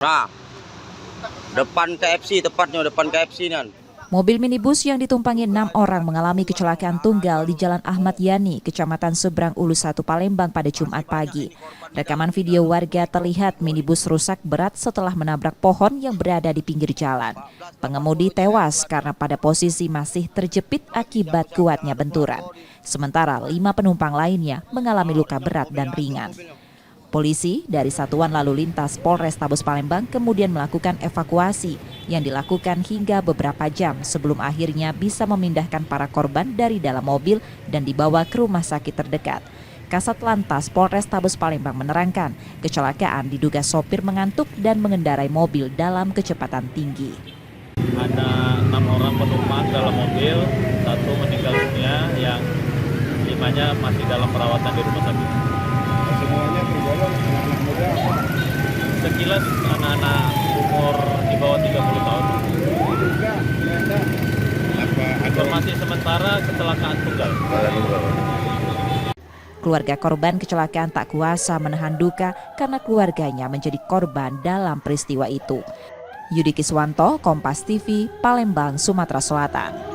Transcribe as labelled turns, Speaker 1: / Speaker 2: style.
Speaker 1: Nah, depan KFC, tepatnya depan KFC nih.
Speaker 2: Mobil minibus yang ditumpangi 6 orang mengalami kecelakaan tunggal di Jalan Ahmad Yani, Kecamatan Seberang Ulus 1 Palembang pada Jumat pagi. Rekaman video warga terlihat minibus rusak berat setelah menabrak pohon yang berada di pinggir jalan. Pengemudi tewas karena pada posisi masih terjepit akibat kuatnya benturan. Sementara 5 penumpang lainnya mengalami luka berat dan ringan. Polisi dari Satuan Lalu Lintas Polrestabes Palembang kemudian melakukan evakuasi yang dilakukan hingga beberapa jam sebelum akhirnya bisa memindahkan para korban dari dalam mobil dan dibawa ke rumah sakit terdekat. Kasat Lantas Polrestabes Palembang menerangkan kecelakaan diduga sopir mengantuk dan mengendarai mobil dalam kecepatan tinggi.
Speaker 3: Ada 6 orang penumpang dalam mobil, 1 meninggal dunia, yang 5-nya masih dalam perawatan di rumah sakit.
Speaker 4: Semuanya tergolong anak-anak muda apa?
Speaker 3: Sekilas anak-anak umur di bawah 30 tahun.
Speaker 4: Juga ternyata apa ada
Speaker 3: Informasi sementara kecelakaan tunggal.
Speaker 2: Keluarga korban kecelakaan tak kuasa menahan duka karena keluarganya menjadi korban dalam peristiwa itu. Yudi Kiswanto, Kompas TV, Palembang, Sumatera Selatan.